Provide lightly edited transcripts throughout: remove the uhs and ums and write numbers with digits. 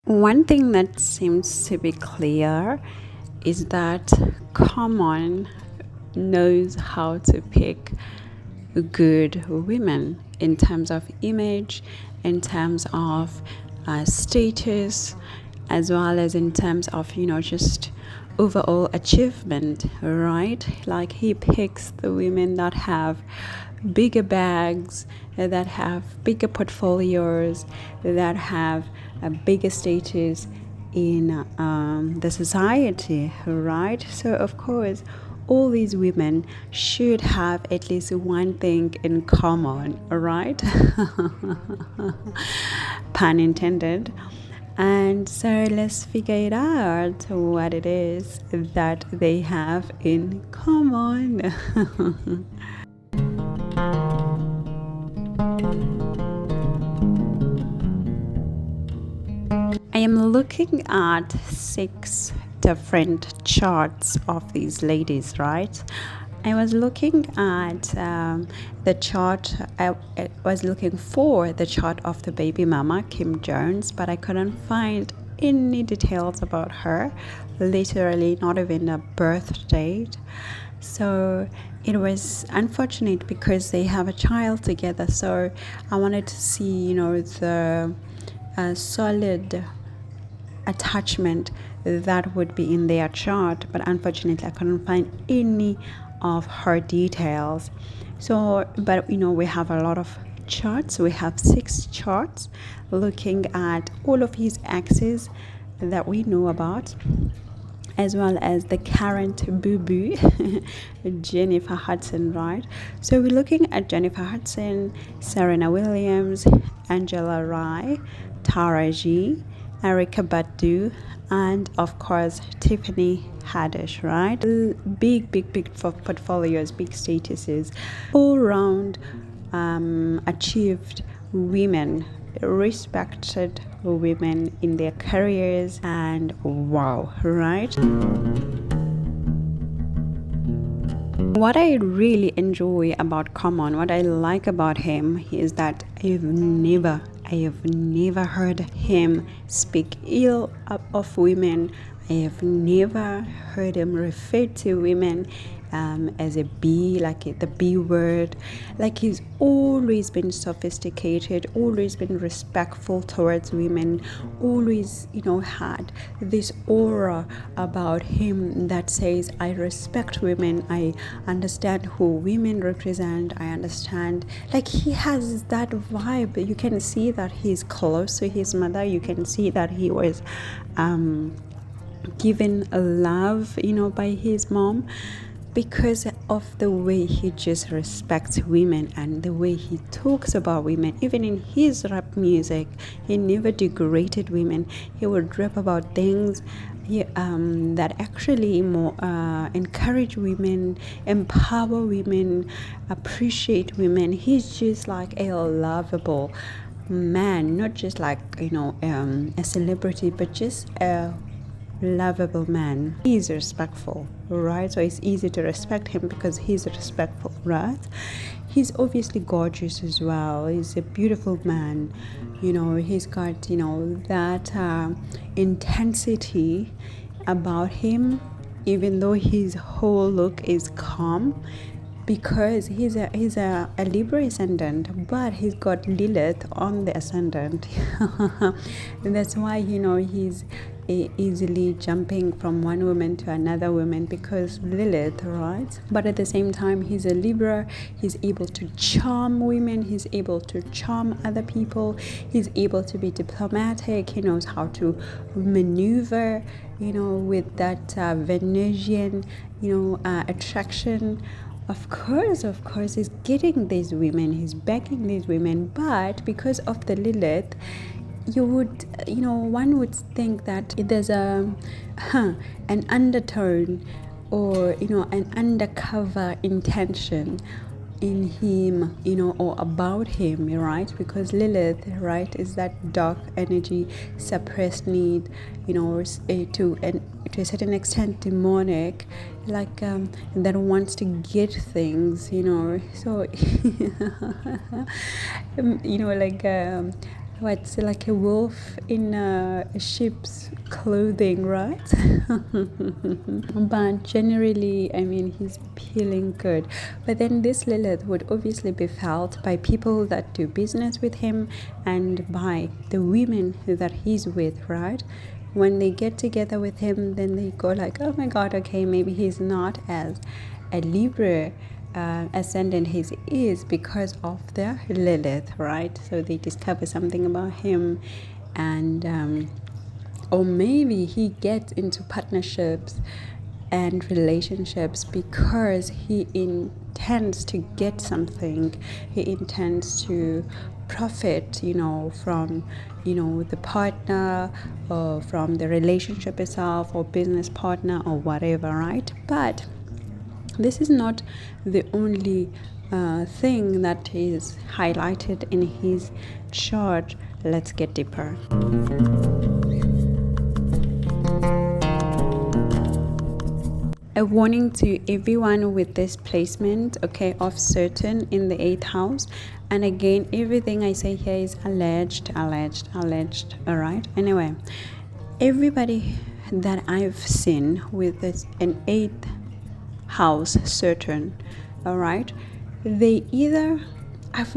One thing that seems to be clear is that Common knows how to pick good women in terms of image, in terms of status, as well as in terms of, just overall achievement, right? Like he picks the women that have bigger bags, that have bigger portfolios, that have a bigger status in the society, right? So, of course, all these women should have at least one thing in common, right? Pun intended. And so let's figure it out what it is that they have in common. I am looking at 6 different charts of these ladies, right? I was looking at the chart. I was looking for the chart of the baby mama, Kim Jones, but I couldn't find any details about her, literally not even a birth date. So it was unfortunate because they have a child together. So I wanted to see, the solid attachment that would be in their chart, but unfortunately I couldn't find any of her details. So but we have a lot of charts. We have 6 charts looking at all of his exes that we know about, as well as the current boo-boo, Jennifer Hudson, right? So we're looking at Jennifer Hudson, Serena Williams, Angela Rye, Taraji, Erykah Badu, and of course Tiffany Haddish, right? Big portfolios, big statuses, all round achieved women, respected women in their careers, and wow, right? What I really enjoy about Common, what I like about him is that I have never heard him speak ill of women. I have never heard him refer to women as a B, like the B word. Like he's always been sophisticated, always been respectful towards women, always, had this aura about him that says, I respect women, I understand who women represent, I understand. Like he has that vibe. You can see that he's close to his mother. You can see that he was given a love, by his mom, because of the way he just respects women and the way he talks about women. Even in his rap music, he never degraded women. He would rap about things that actually more encourage women, empower women, appreciate women. He's just like a lovable man, not just like a celebrity, but just a lovable man. He's respectful, right? So it's easy to respect him because he's respectful, right? He's obviously gorgeous as well. He's a beautiful man. He's got that intensity about him, even though his whole look is calm, because he's a Libra ascendant, but he's got Lilith on the ascendant. And that's why he's easily jumping from one woman to another woman, because Lilith, right? But at the same time, he's a Libra. He's able to charm women. He's able to charm other people. He's able to be diplomatic. He knows how to maneuver, with that Venusian, attraction. Of course, he's getting these women, he's begging these women, but because of the Lilith, one would think that there's an undertone or, an undercover intention in him, or about him, right? Because Lilith, right, is that dark energy, suppressed need, to a certain extent demonic, like that wants to get things, so like what's like a wolf in a sheep's clothing, right? But generally, I mean, he's feeling good. But then this Lilith would obviously be felt by people that do business with him and by the women that he's with, right? When they get together with him, then they go like, oh my god, okay, maybe he's not as a Libra ascendant he is because of the Lilith, right? So they discover something about him, and or maybe he gets into partnerships and relationships because he intends to get something. He intends to profit, from the partner, or from the relationship itself, or business partner, or whatever, right? But this is not the only thing that is highlighted in his chart. Let's get deeper. A warning to everyone with this placement, okay, of Saturn in the 8th house. And again, everything I say here is alleged, all right? Anyway, everybody that I've seen with an 8th house Saturn, all right, they either, let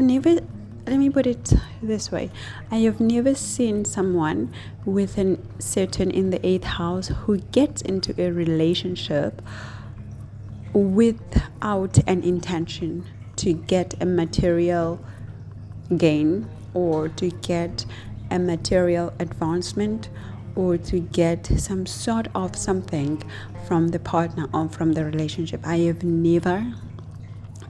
me put it this way, I have never seen someone with an Saturn in the 8th house who gets into a relationship without an intention to get a material gain, or to get a material advancement, or to get some sort of something from the partner or from the relationship. I have never.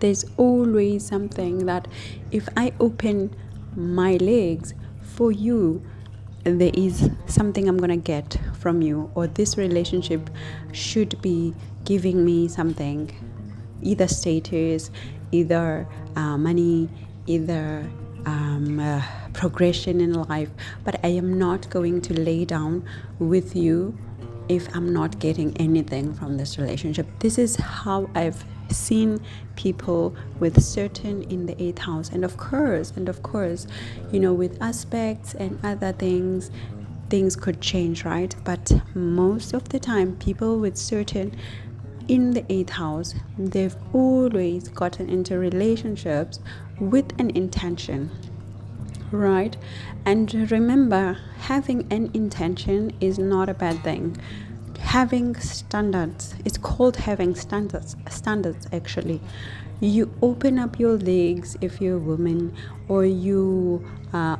There's always something that if I open my legs for you, there is something I'm gonna get from you, or this relationship should be giving me something, either status, either money, either progression in life. But I am not going to lay down with you if I'm not getting anything from this relationship. This is how I've seen people with Saturn in the 8th house. And of course, with aspects and other things could change, right? But most of the time, people with Saturn in the 8th house, they've always gotten into relationships with an intention, right? And remember, having an intention is not a bad thing. Having standards, it's called having standards actually. You open up your legs if you're a woman, or you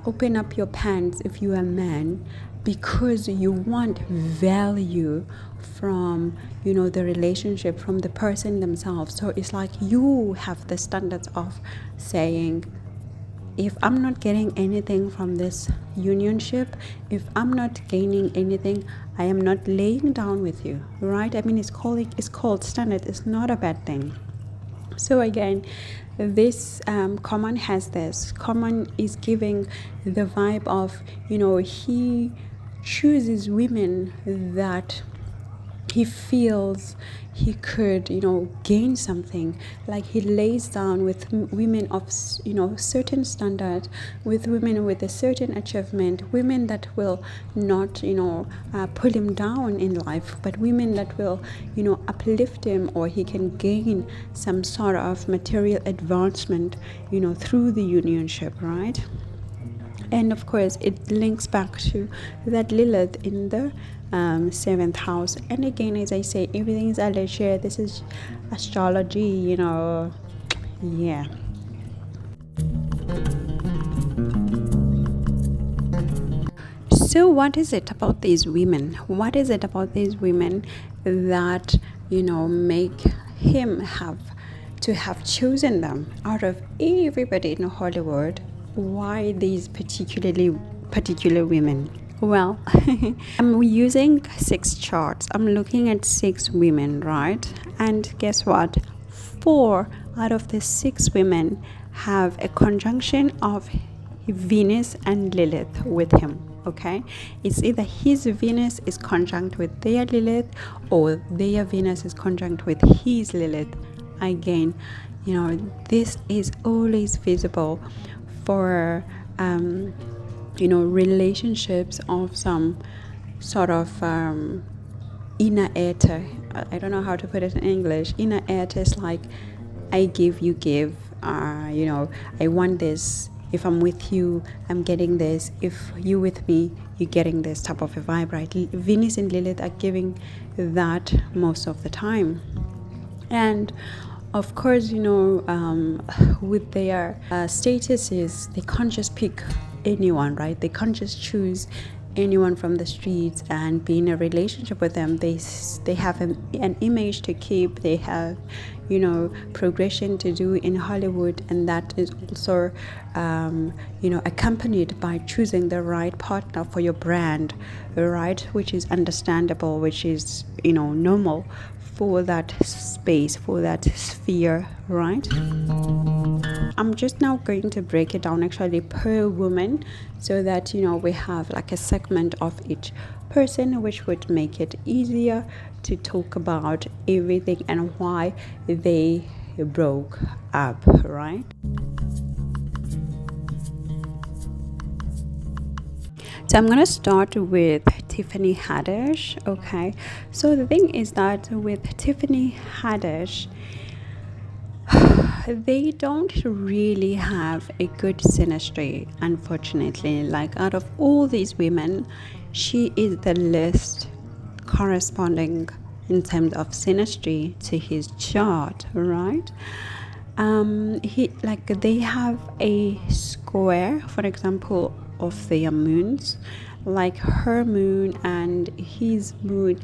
open up your pants if you're a man, because you want value from the relationship, from the person themselves. So it's like you have the standards of saying, if I'm not getting anything from this unionship, if I'm not gaining anything, I am not laying down with you, right? I mean, it's called standard. It's not a bad thing. So again, this Commonl has this. Commonl is giving the vibe of, he chooses women that he feels he could gain something. Like he lays down with women of certain standard, with women with a certain achievement, women that will not pull him down in life, but women that will uplift him, or he can gain some sort of material advancement through the unionship, right? And of course, it links back to that Lilith in the 7th house. And again, as I say, everything is alleged. This is astrology, yeah. So what is it about these women? What is it about these women that make him have chosen them out of everybody in Hollywood? Why these particular women? Well, I'm using 6 charts. I'm looking at 6 women, right? And guess what? 4 out of the 6 women have a conjunction of Venus and Lilith with him, okay? It's either his Venus is conjunct with their Lilith, or their Venus is conjunct with his Lilith. Again, this is always visible for relationships of some sort of inner ether. I don't know how to put it in English. Inner ether is like, I give, you give. I want this. If I'm with you, I'm getting this. If you with me, you're getting this type of a vibe, right? Venus and Lilith are giving that most of the time. And of course, with their statuses, they can't just pick anyone, right? They can't just choose anyone from the streets and be in a relationship with them. They have an image to keep. They have progression to do in Hollywood, and that is also accompanied by choosing the right partner for your brand, right? Which is understandable, which is normal for that space, for that sphere, right? I'm just now going to break it down actually per woman, so that we have like a segment of each person, which would make it easier to talk about everything and why they broke up, right? So I'm going to start with Tiffany Haddish. Okay, so the thing is that with Tiffany Haddish, they don't really have a good synastry, unfortunately. Like, out of all these women, she is the least corresponding in terms of synastry to his chart, right? They have a square, for example, of their moons. Like, her moon and his moon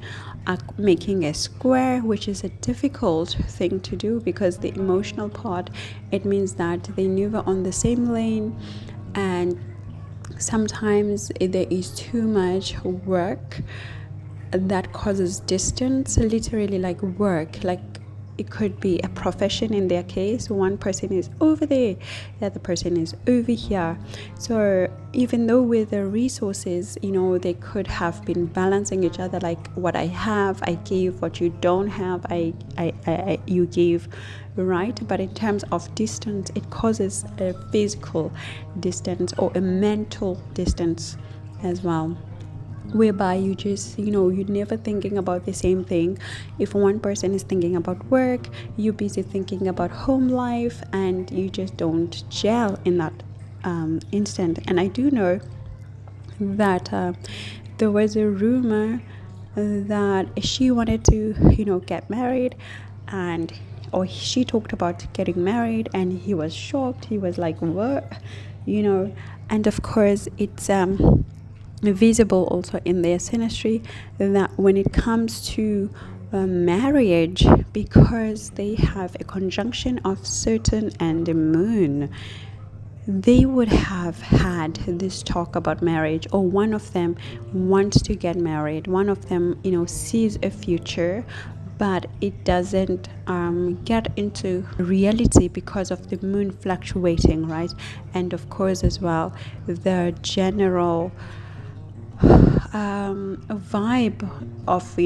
are making a square, which is a difficult thing to do, because the emotional part, it means that they're never on the same lane, and sometimes there is too much work that causes distance, literally, like work. Like, it could be a profession in their case. One person is over there, the other person is over here. So even though with the resources, they could have been balancing each other, like, what I have, I give. What you don't have, you give, right? But in terms of distance, it causes a physical distance or a mental distance as well, whereby you just you're never thinking about the same thing. If one person is thinking about work, you're busy thinking about home life, and you just don't gel in that instant. And I do know that there was a rumor that she wanted to get married, or she talked about getting married, and he was shocked. He was like, what? And of course, it's visible also in their synastry that when it comes to marriage, because they have a conjunction of Saturn and the moon, they would have had this talk about marriage, or one of them wants to get married. One of them sees a future, but it doesn't get into reality because of the moon fluctuating, right? And of course as well, the general a vibe of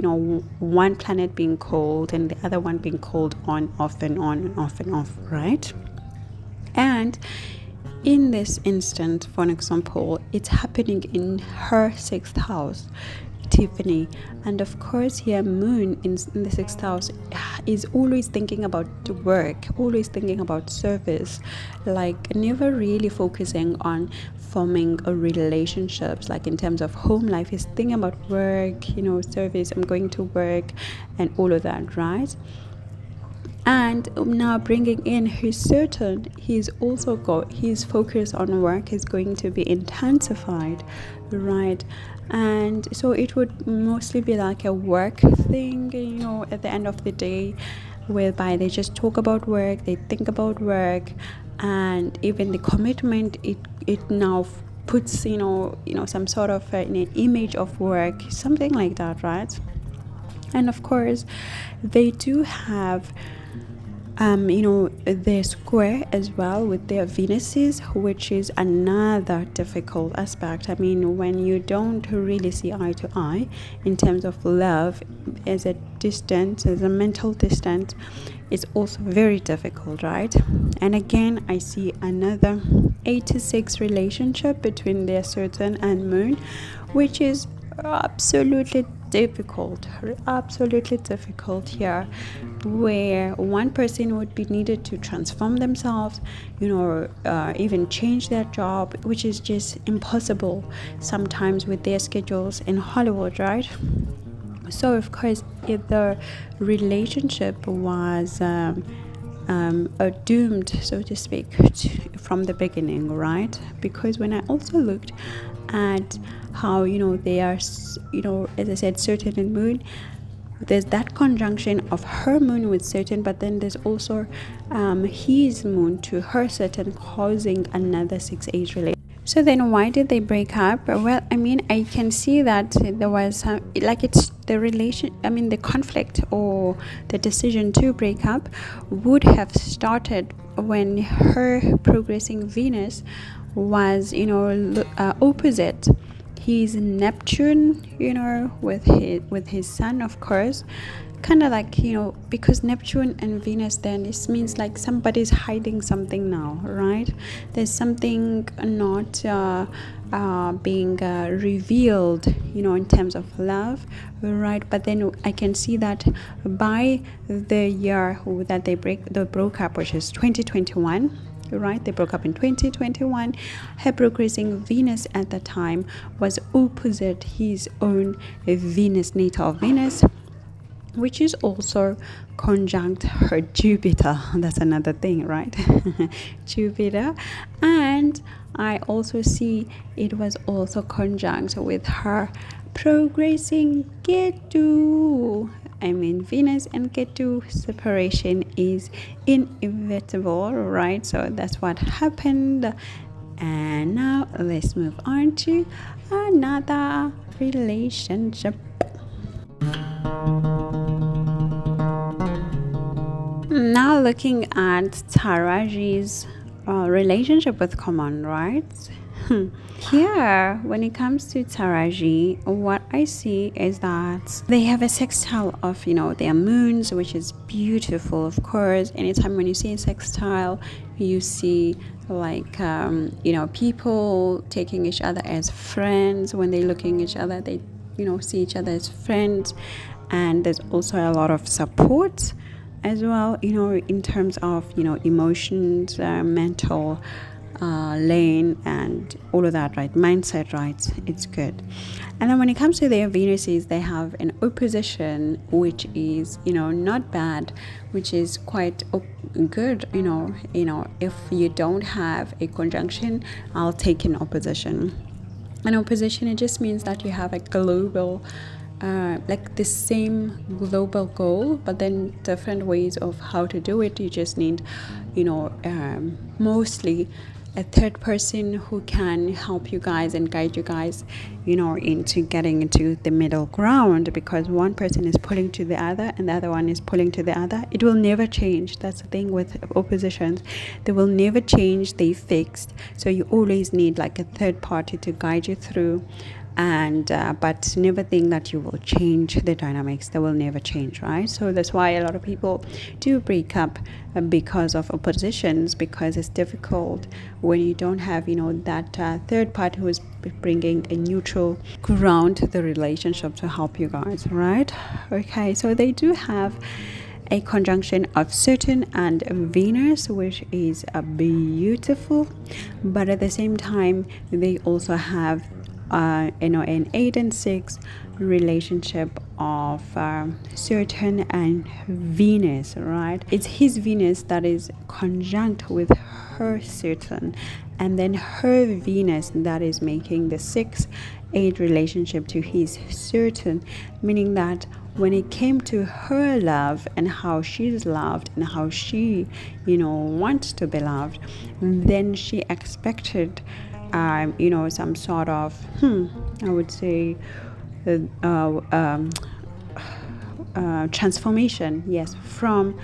one planet being cold and the other one being cold, on, off, and on, and off, and off, right? And in this instance, for an example, it's happening in her 6th house, Tiffany. And of course, her moon in the 6th house is always thinking about the work, always thinking about service, like never really focusing on forming a relationships, like in terms of home life. Is thinking about work, service, I'm going to work, and all of that, right? And now bringing in his Saturn, he's also got his focus on work is going to be intensified, right? And so it would mostly be like a work thing, at the end of the day, whereby they just talk about work, they think about work, and even the commitment, it now puts some sort of an image of work, something like that, right? And of course, they do have they're square as well with their Venuses, which is another difficult aspect. I mean, when you don't really see eye to eye in terms of love, as a distance, as a mental distance, it's also very difficult, right? And again, I see another 8 to 6 relationship between their Saturn and Moon, which is absolutely difficult here, where one person would be needed to transform themselves, even change their job, which is just impossible sometimes with their schedules in Hollywood, right? So of course, if the relationship was doomed, so to speak, from the beginning, right? Because when I also looked at how they are, as I said, Saturn and Moon, there's that conjunction of her Moon with Saturn, but then there's also his Moon to her Saturn, causing another 6-8 relationship. So then why did they break up? Well, I mean, I can see that there was it's the relation, the conflict or the decision to break up would have started when her progressing Venus was opposite his Neptune, with his sun, of course. Kind of like, because Neptune and Venus, then this means like somebody's hiding something now, right? There's something not being revealed, in terms of love, right? But then I can see that by the year that they broke up, which is 2021, right? They broke up in 2021. Her progressing Venus at the time was opposite his own Venus, natal Venus, which is also conjunct her Jupiter. That's another thing, right? Jupiter. And I also see it was also conjunct with her progressing Ketu. Venus and Ketu separation is inevitable, right? So that's what happened. And now let's move on to another relationship. Now looking at Taraji's relationship with Commonl, right? Here, when it comes to Taraji, what I see is that they have a sextile of, their moons, which is beautiful, of course. Anytime when you see a sextile, you see people taking each other as friends. When they're looking at each other, they, see each other as friends. And there's also a lot of support as well, in terms of, emotions, mental lane and all of that, right? Mindset, right? It's good. And then when it comes to their Venuses, they have an opposition, which is, not bad, which is quite good. If you don't have a conjunction, I'll take an opposition. An opposition, it just means that you have a global the same global goal, but then different ways of how to do it. You just need, mostly a third person who can help you guys and guide you guys, into getting into the middle ground, because one person is pulling to the other and the other one is pulling to the other. It will never change. That's the thing with oppositions. They will never change. They fixed. So you always need like a third party to guide you through. And but never think that you will change the dynamics. They will never change, right? So that's why a lot of people do break up because of oppositions, because it's difficult when you don't have that third party who is bringing a neutral ground to the relationship to help you guys, right? Okay, so they do have a conjunction of Saturn and Venus, which is beautiful, but at the same time they also have an 8 and 6 relationship of Saturn and Venus, right? It's his Venus that is conjunct with her Saturn, and then her Venus that is making the 6-8 relationship to his Saturn, meaning that when it came to her love and how she's loved and how she wants to be loved, then she expected some sort of I would say transformation, yes, from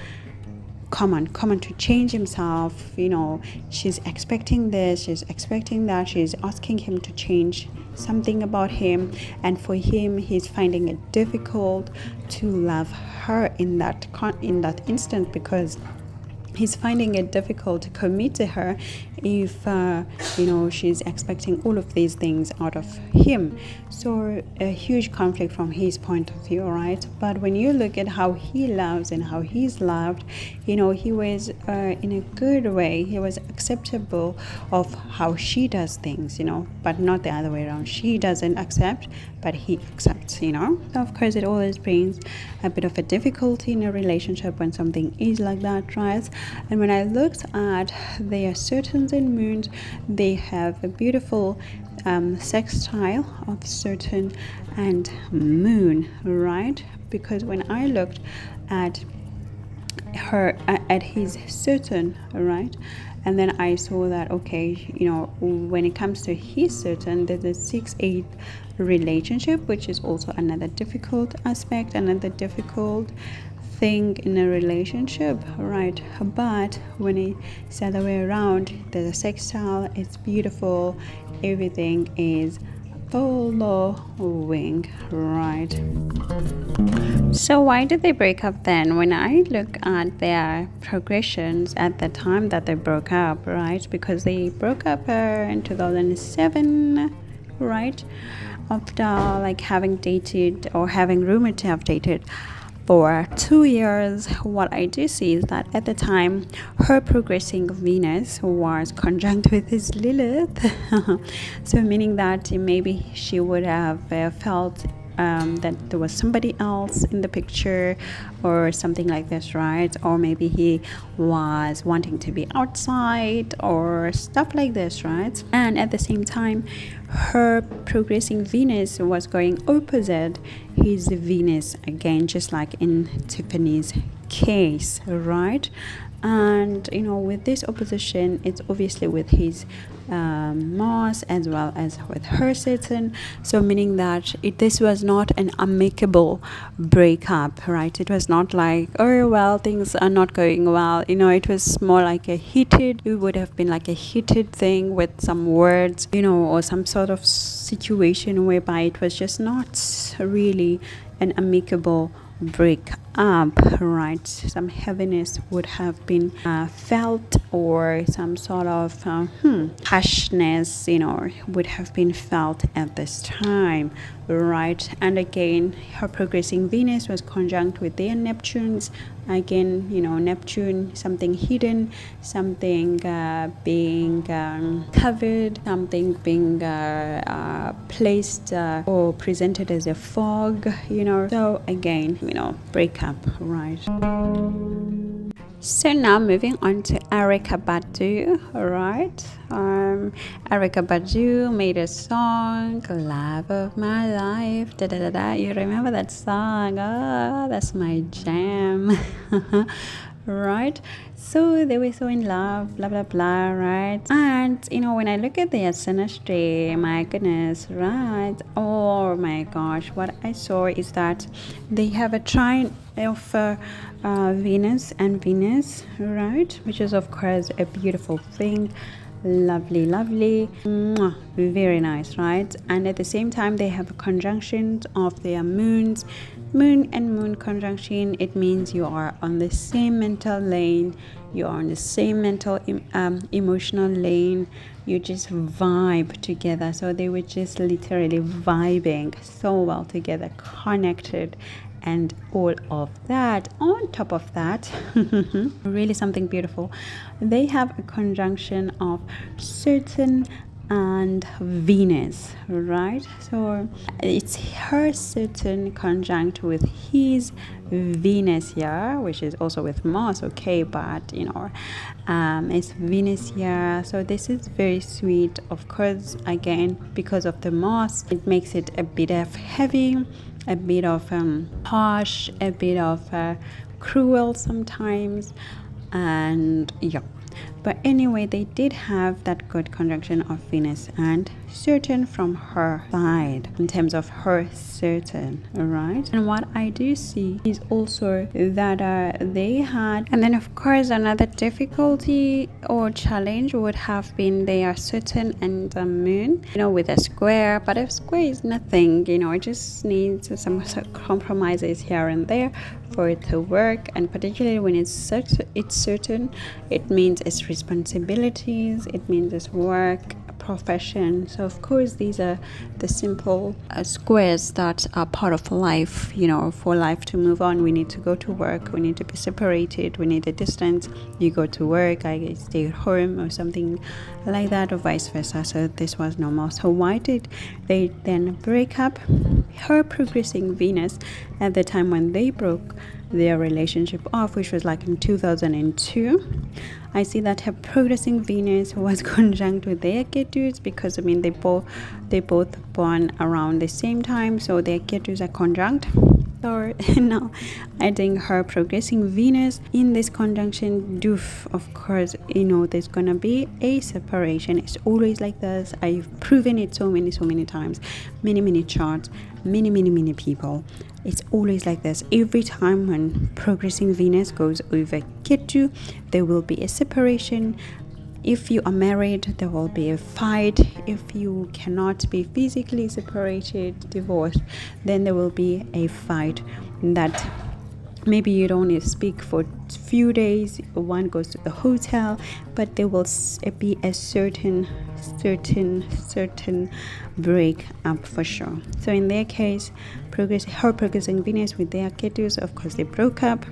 common to change himself. You know, she's expecting this, she's expecting that, she's asking him to change something about him, and for him, he's finding it difficult to love her in that instant, because he's finding it difficult to commit to her if she's expecting all of these things out of him. So a huge conflict from his point of view, right? But when you look at how he loves and how he's loved, he was in a good way. He was acceptable of how she does things, but not the other way around. She doesn't accept, but he accepts. So of course, it always brings a bit of a difficulty in a relationship when something is like that, right? And when I looked at their Saturns and moons, they have a beautiful sextile of Saturn and moon, right? Because when I looked at his Saturn, right, and then I saw that, okay, when it comes to his Saturn, there's a 6-8 relationship, which is also another difficult aspect, another difficult thing in a relationship, right? But when it's the other way around, there's a sextile, it's beautiful, everything is following, right? So why did they break up then? When I look at their progressions at the time that they broke up, right? Because they broke up in 2007, right? After having dated, or having rumored to have dated for 2 years, what I do see is that at the time, her progressing Venus was conjunct with his Lilith. So meaning that maybe she would have felt that there was somebody else in the picture or something like this, right? Or maybe he was wanting to be outside or stuff like this, right? And at the same time, her progressing Venus was going opposite his Venus again, just like in Tiffany's case, right? And with this opposition, it's obviously with his Mars as well as with her Saturn. So meaning that this was not an amicable breakup, right? It was not like, oh well, things are not going well. It was more like it would have been like a heated thing with some words, or some sort of situation whereby it was just not really an amicable break up, right? Some heaviness would have been felt, or some sort of harshness, would have been felt at this time, right? And again, her progressing Venus was conjunct with their Neptunes. Again, Neptune, something hidden, something being covered, something being placed or presented as a fog, So again, breakup, right? So now moving on to Erykah Badu, right? Erykah Badu made a song, "Love of My Life." Da da da da. You remember that song? Oh, that's my jam. Right? So they were so in love, blah blah blah, right? And when I look at their Synastry, my goodness, right? Oh my gosh, what I saw is that they have a trine of Venus and Venus, right? Which is of course a beautiful thing. Lovely, lovely. Mwah. Very nice, right? And at the same time, they have a conjunction of their moons. Moon and moon conjunction, it means you are on the same mental lane, you are on the same mental emotional lane, you just vibe together. So they were just literally vibing so well together, connected, and all of that. On top of that, really something beautiful, they have a conjunction of Saturn and Venus, right? So it's her Saturn conjunct with his Venus here, which is also with Mars, okay, but it's Venus here. So this is very sweet. Of course, again, because of the Mars, it makes it a bit of heavy, a bit of harsh, a bit of cruel sometimes, and yeah. But anyway, they did have that good conjunction of Venus and certain from her side in terms of her certain, right? And what I do see is also that they had, and then of course another difficulty or challenge would have been their certain and the moon, with a square. But a square is nothing, it just needs some compromises here and there for it to work. And particularly when it's certain, it means it's responsibilities, it means it's work, profession. So of course these are the simple squares that are part of life. For life to move on, we need to go to work, we need to be separated, we need a distance. You go to work, I stay at home, or something like that, or vice versa. So this was normal. So why did they then break up? Her progressing Venus, at the time when they broke their relationship off, which was like in 2002, I see that her progressing Venus was conjunct with their Ketus, because they both born around the same time, so their Ketus are conjunct. So now I think her progressing Venus in this conjunction, of course, there's gonna be a separation. It's always like this. I've proven it so many times, many charts, many people. It's always like this. Every time when progressing Venus goes over Ketu, there will be a separation. If you are married, there will be a fight. If you cannot be physically separated, divorced, then there will be a fight that maybe you don't speak for a few days. One goes to the hotel, but there will be a certain break up for sure. So in their case, her progressing Venus with their Ketus, of course, they broke up.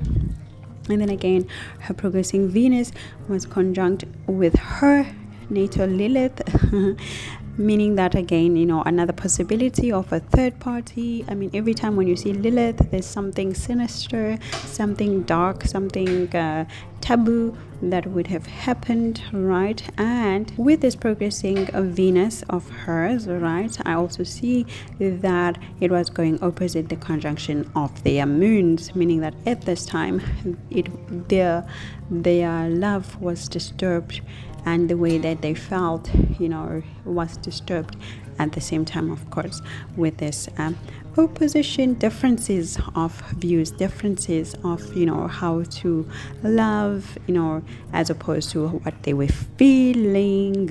And then again, her progressing Venus was conjunct with her natal Lilith, meaning that again, another possibility of a third party. Every time when you see Lilith, there's something sinister, something dark, something taboo that would have happened, right? And with this progressing Venus of hers, right, I also see that it was going opposite the conjunction of their moons, meaning that at this time their love was disturbed, and the way that they felt was disturbed at the same time, of course, with this opposition, differences of views, differences of how to love, as opposed to what they were feeling.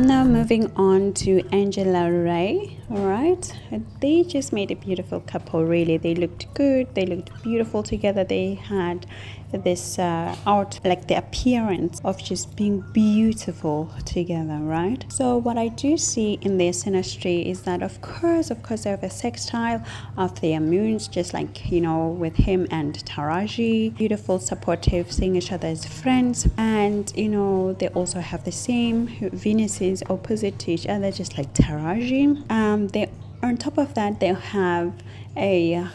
Now moving on to Angela Ray, right? They just made a beautiful couple, really. They looked good, they looked beautiful together. They had this the appearance of just being beautiful together, right? So what I do see in their synastry is that of course they have a sextile of their moons, just like with him and Taraji, beautiful, supportive, seeing each other as friends. And they also have the same Venuses opposite to each other, just like Taraji. They on top of that, they have a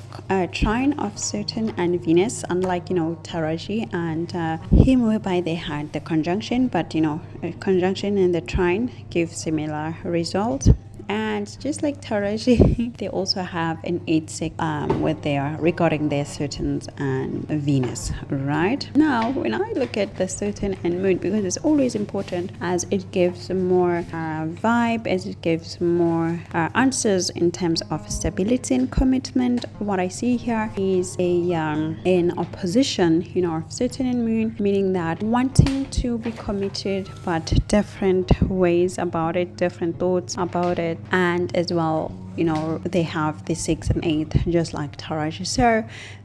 trine of Saturn and Venus, unlike Taraji and him, whereby they had the conjunction, but a conjunction and the trine give similar results. And just like Taraji, they also have an 8-6 with their regarding their Saturns and Venus, right? Now, when I look at the Saturn and Moon, because it's always important, as it gives more vibe, as it gives more answers in terms of stability and commitment. What I see here is an opposition, of Saturn and Moon, meaning that wanting to be committed, but different ways about it, different thoughts about it. And as well, they have the 6 and 8, just like Taraji. So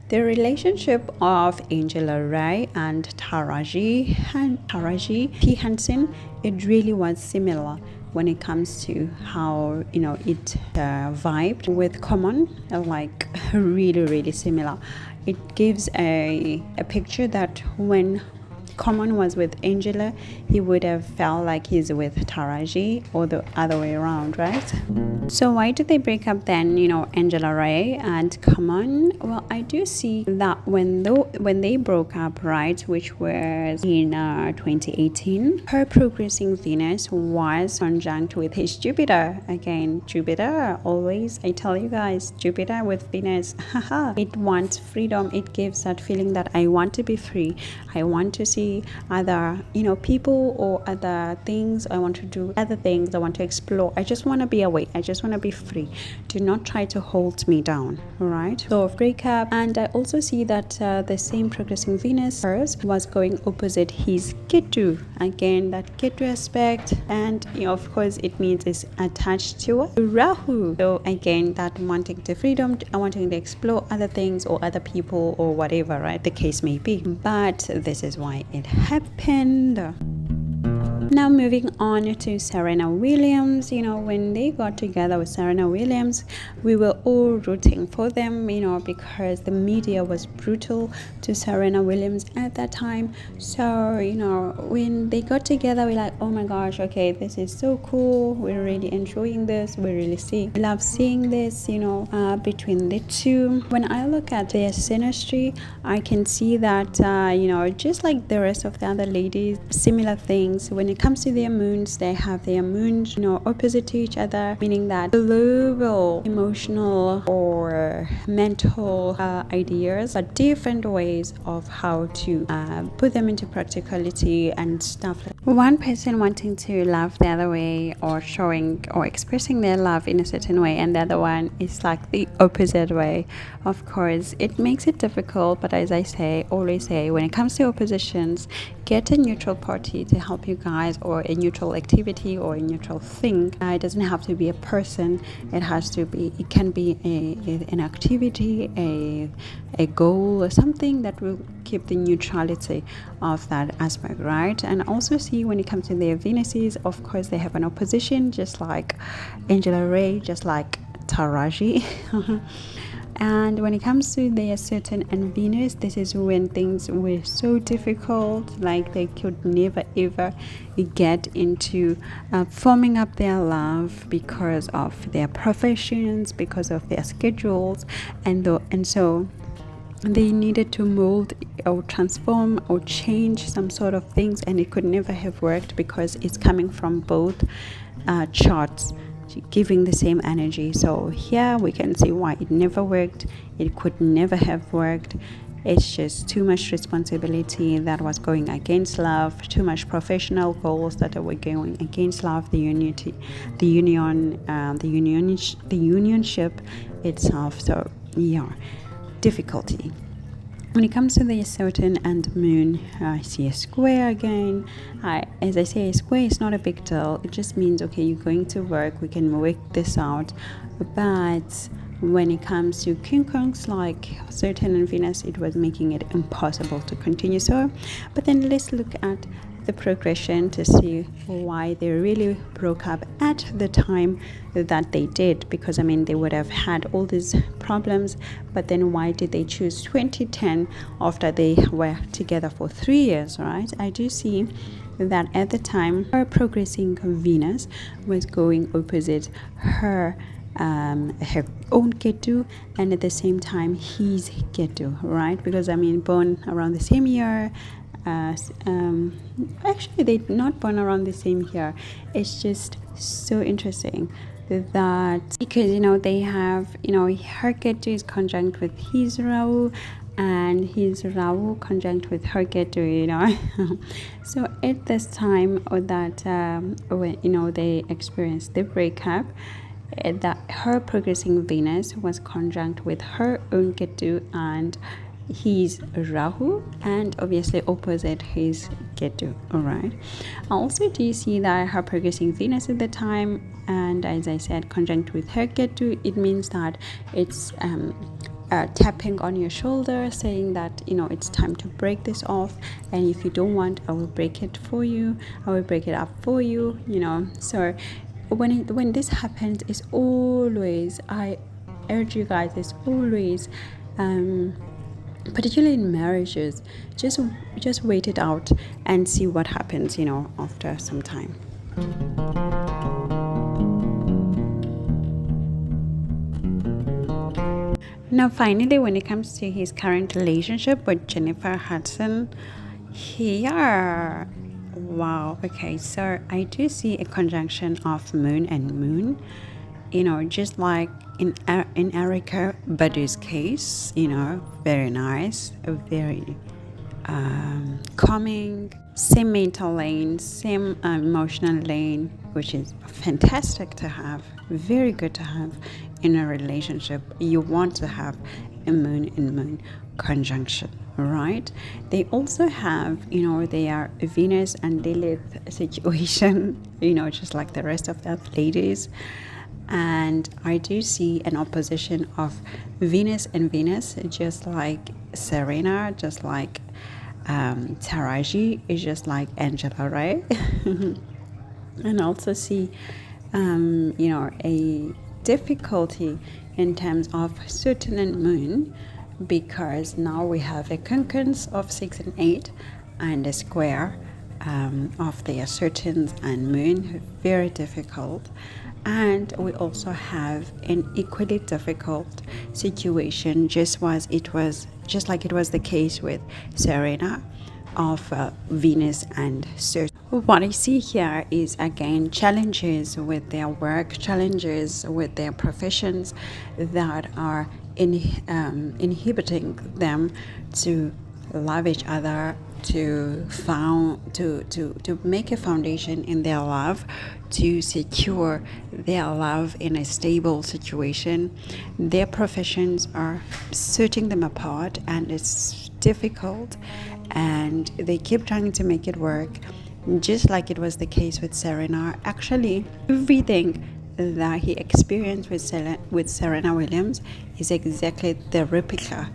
the relationship of Angela Ray and Taraji P. Henson, it really was similar when it comes to how it vibed with Commonl, like really similar. It gives a picture that when Commonl was with Angela, he would have felt like he's with Taraji, or the other way around, right? So why did they break up then, Angela Ray and Commonl? Well, I do see that when they broke up, right, which was in 2018, her progressing Venus was conjunct with his Jupiter. Again, Jupiter, always, I tell you guys, Jupiter with Venus, it wants freedom. It gives that feeling that I want to be free. I want to see other, people or other things. I want to do other things. I want to explore. I just want to be away. I just want to be free. Do not try to hold me down, right? So breakup. And I also see that the same progressing Venus, hers, was going opposite his Ketu. Again, that Ketu aspect, and of course it means it's attached to Rahu. So again, that wanting the freedom, wanting to explore other things or other people or whatever, right, the case may be. But this is why it happened. Now moving on to Serena Williams, when they got together with Serena Williams, we were all rooting for them, because the media was brutal to Serena Williams at that time. So, when they got together, we're like, oh my gosh, okay, this is so cool. We're really enjoying this. We really love seeing this, between the two. When I look at their Synastry, I can see that, just like the rest of the other ladies, similar things. When it comes to their moons, they have their moons, opposite to each other, meaning that global, emotional, or mental ideas, but different ways of how to put them into practicality and stuff. One person wanting to love the other way, or showing or expressing their love in a certain way, and the other one is like the opposite way. Of course, it makes it difficult, but as I always say, when it comes to oppositions, get a neutral party to help you guys, or a neutral activity or a neutral thing. It doesn't have to be a person. It can be an activity, a goal, or something that will keep the neutrality of that aspect, right? And also see when it comes to their Venuses, of course they have an opposition, just like Angela Ray, just like Taraji. And when it comes to their Saturn and Venus, this is when things were so difficult, like they could never ever get into forming up their love because of their professions, because of their schedules, and so they needed to mold or transform or change some sort of things, and it could never have worked because it's coming from both charts giving the same energy. So here we can see why it never worked. It could never have worked. It's just too much responsibility that was going against love, too much professional goals that were going against love, the unionship itself. So yeah, difficulty. When it comes to the Saturn and Moon, I see a square again. As I say, a square is not a big deal. It just means, okay, you're going to work. We can work this out. But when it comes to King Kongs like Saturn and Venus, it was making it impossible to continue. So, but then let's look at the progression to see why they really broke up at the time that they did, because they would have had all these problems, but then why did they choose 2010 after they were together for 3 years, right? I do see that at the time her progressing Venus was going opposite her own Ketu, and at the same time his Ketu, right? Because born around the same year. Actually they're not born around the same year. It's just so interesting that because they have her Ketu is conjunct with his Rahu, and his Rahu conjunct with her Ketu, so at this time, or that when they experienced the breakup, that her progressing Venus was conjunct with her own Ketu and his Rahu, and obviously opposite his Ketu. All right. Also, do you see that her progressing Venus at the time, and as I said, conjunct with her Ketu, it means that it's tapping on your shoulder, saying that it's time to break this off, and if you don't want, I will break it for you. I will break it up for you. So when this happens, it's always, I urge you guys, it's always particularly in marriages. Just wait it out and see what happens, after some time. Now, finally, when it comes to his current relationship with Jennifer Hudson, here, wow, okay, so I do see a conjunction of moon and moon, just like in Erykah Badu's case, very nice, very calming, same mental lane, same emotional lane, which is fantastic to have, very good to have in a relationship. You want to have a moon and moon conjunction, right? They also have, their Venus and Lilith situation, just like the rest of the ladies. And I do see an opposition of Venus and Venus, just like Serena, just like Taraji, is just like Angela, right? And also see, a difficulty in terms of Saturn and Moon, because now we have a concurrence of 6 and 8 and a square of their Saturn and Moon, very difficult. And we also have an equally difficult situation, just like it was the case with Serena, of Venus and Saturn. What I see here is, again, challenges with their work, challenges with their professions that are inhibiting them to love each other, to make a foundation in their love, to secure their love in a stable situation. Their professions are setting them apart, and it's difficult, and they keep trying to make it work, just like it was the case with Serena. Actually, everything that he experienced with Serena Williams is exactly the replica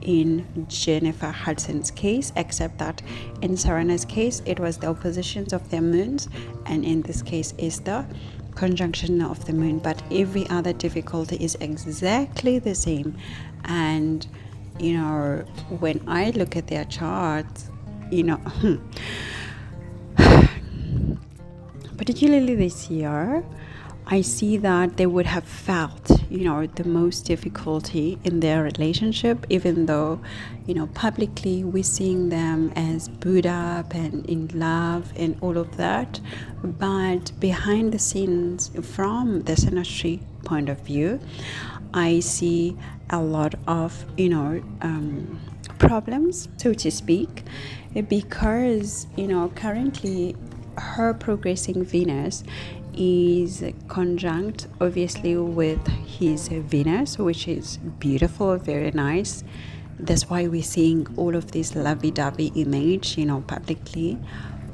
in Jennifer Hudson's case, except that in Serena's case it was the oppositions of their moons, and in this case is the conjunction of the moon. But every other difficulty is exactly the same. And when I look at their charts, particularly this year, I see that they would have felt, the most difficulty in their relationship, even though, publicly we're seeing them as booed up and in love and all of that. But behind the scenes, from the Synastry point of view, I see a lot of, problems, so to speak, because, currently her progressing Venus is conjunct obviously with his Venus, which is beautiful, very nice. That's why we're seeing all of this lovey-dovey image, publicly.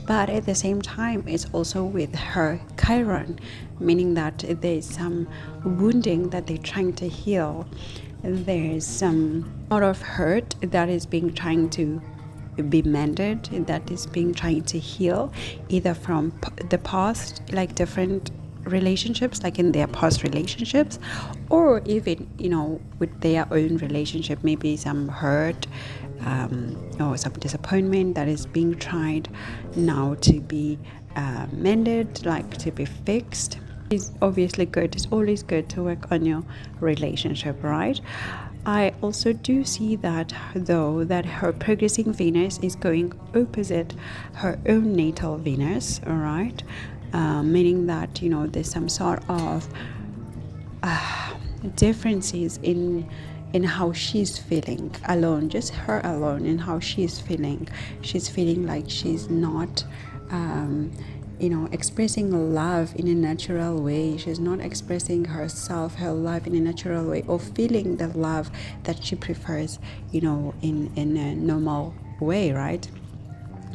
But at the same time, it's also with her Chiron, meaning that there's some wounding that they're trying to heal. There's some sort of hurt that is trying to be mended, that is trying to heal, either from the past, like different relationships, like in their past relationships, or even with their own relationship, maybe some hurt or some disappointment that is being tried now to be mended, like to be fixed. It's obviously good. It's always good to work on your relationship, right? I also do see that, though, that her progressing Venus is going opposite her own natal Venus, all right? Meaning that, there's some sort of differences in how she's feeling alone, just her alone, in how she's feeling. She's feeling like she's not expressing love in a natural way. She's not expressing herself, her love in a natural way, or feeling the love that she prefers, in a normal way, right?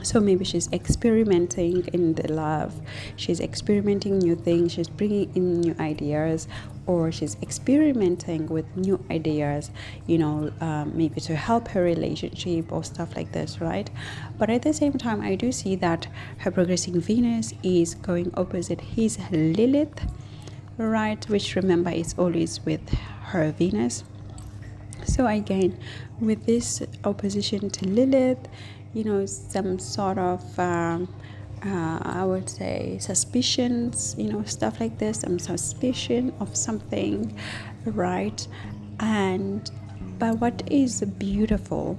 So maybe she's experimenting in the love, she's experimenting new things, she's bringing in new ideas, or she's experimenting with new ideas, maybe to help her relationship or stuff like this, right? But at the same time, I do see that her progressing Venus is going opposite his Lilith, right? Which, remember, is always with her Venus. So again, with this opposition to Lilith, some sort of I would say suspicions, stuff like this, some suspicion of something, right? But what is beautiful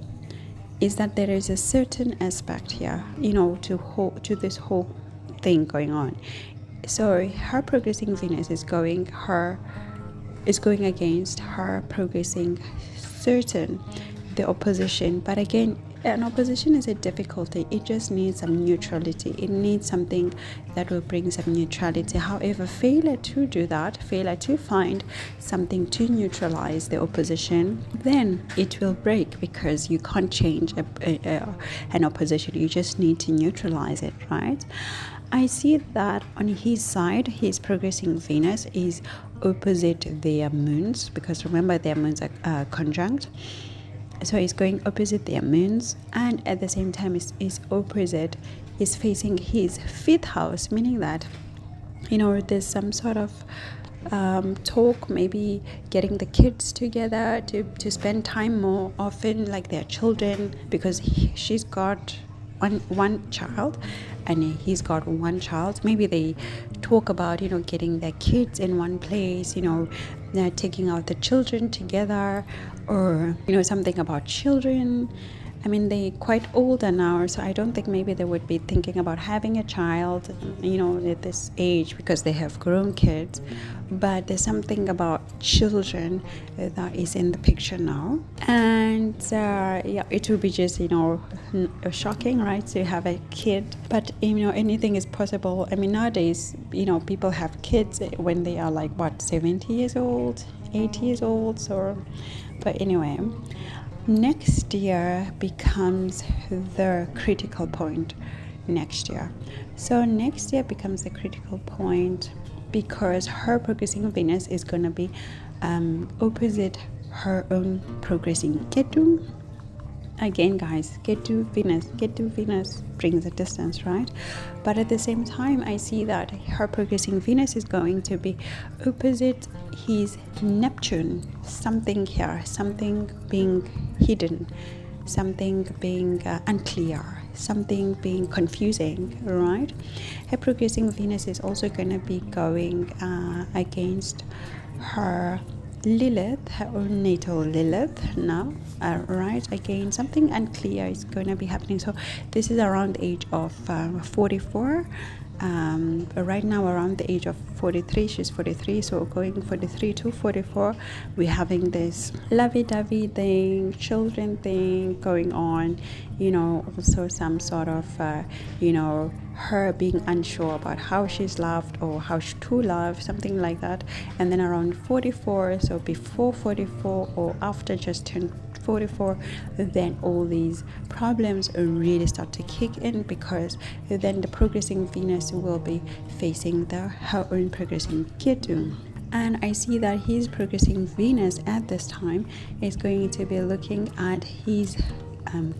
is that there is a certain aspect here, to this whole thing going on. So her progressing Venus is going against her progressing Saturn, the opposition. But again, an opposition is a difficulty. It just needs some neutrality. It needs something that will bring some neutrality. However, failure to do that, failure to find something to neutralize the opposition, then it will break, because you can't change an opposition. You just need to neutralize it, right? I see that on his side, his progressing Venus is opposite their moons, because remember their moons are conjunct. So he's going opposite their moons, and at the same time is opposite, is facing his 5th house, meaning that there's some sort of talk, maybe getting the kids together to spend time more often like their children, because she's got one child and he's got one child. Maybe they talk about getting their kids in one place, they're taking out the children together, or something about children. I mean, they're quite older now, so I don't think maybe they would be thinking about having a child, at this age, because they have grown kids. But there's something about children that is in the picture now. And it will be just, shocking, right, to have a kid. But, anything is possible. I mean, nowadays, people have kids when they are 70 years old, 80 years old. But anyway, next year becomes the critical point. So next year becomes the critical point, because her progressing Venus is going to be opposite her own progressing Ketu. Again, guys, Ketu Venus brings a distance, right? But at the same time, I see that her progressing Venus is going to be opposite his Neptune. Something here, something being hidden, something being unclear, something being confusing, right? Her progressing Venus is also going to be going against her Lilith, her own natal Lilith now, right? Again, something unclear is going to be happening. So this is around the age of 44. Right now around the age of 43, she's 43, so going 43 to 44, we're having this lovey-dovey thing, children thing going on, also some sort of her being unsure about how she's loved or how to love, something like that. And then around 44, so before 44 or after just turned 44, then all these problems really start to kick in, because then the progressing Venus will be facing her own progressing Ketu. And I see that his progressing Venus at this time is going to be looking at his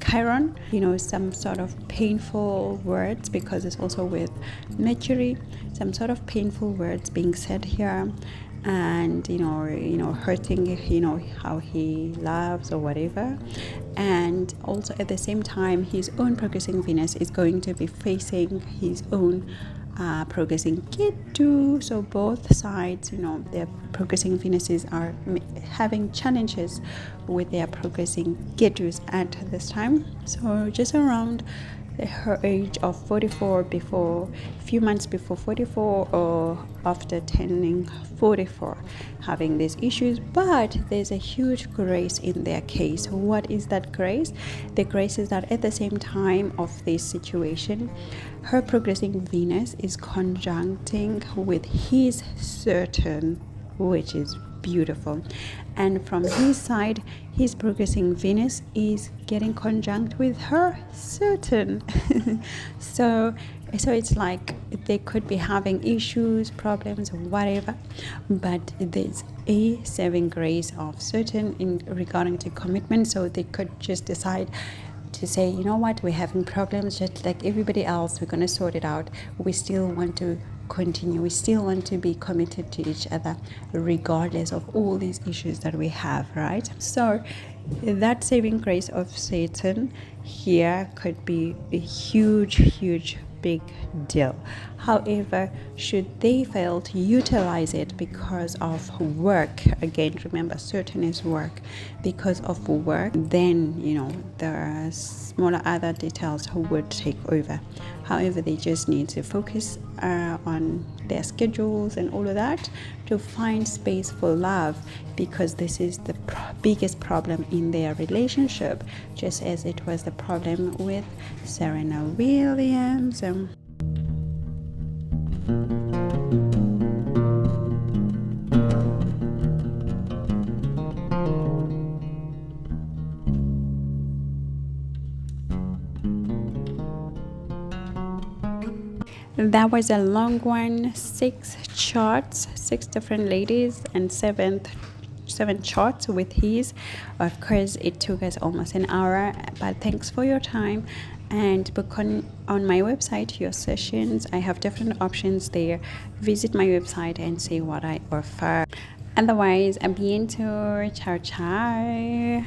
Chiron, some sort of painful words, because it's also with Mercury, some sort of painful words being said here, and hurting how he loves or whatever. And also at the same time, his own progressing Venus is going to be facing his own progressing Ketu. So both sides, their progressing Venuses are having challenges with their progressing Ketus at this time. So just around her age of 44, before a few months before 44 or after turning 44, having these issues. But there's a huge grace in their case. What is that grace? The grace is that at the same time of this situation, her progressing Venus is conjuncting with his Saturn, which is beautiful. And from his side, his progressing Venus is getting conjunct with her Saturn. so it's like they could be having issues, problems, whatever, but there's a saving grace of Saturn in regarding to commitment. So they could just decide to say, you know what, we're having problems just like everybody else, we're going to sort it out. We still want to continue. We still want to be committed to each other regardless of all these issues that we have, right? So that saving grace of Satan here could be a huge big deal. However, should they fail to utilize it because of work, again, remember, certain is work, because of work, then there are smaller other details who would take over. However, they just need to focus on their schedules and all of that to find space for love, because this is the biggest problem in their relationship, just as it was the problem with Serena Williams. That was a long one. 6 charts, 6 different ladies, and 7 charts with his. Of course, it took us almost an hour, but thanks for your time. And book on my website your sessions. I have different options there. Visit my website and see what I offer. Otherwise, a bientôt. Ciao ciao.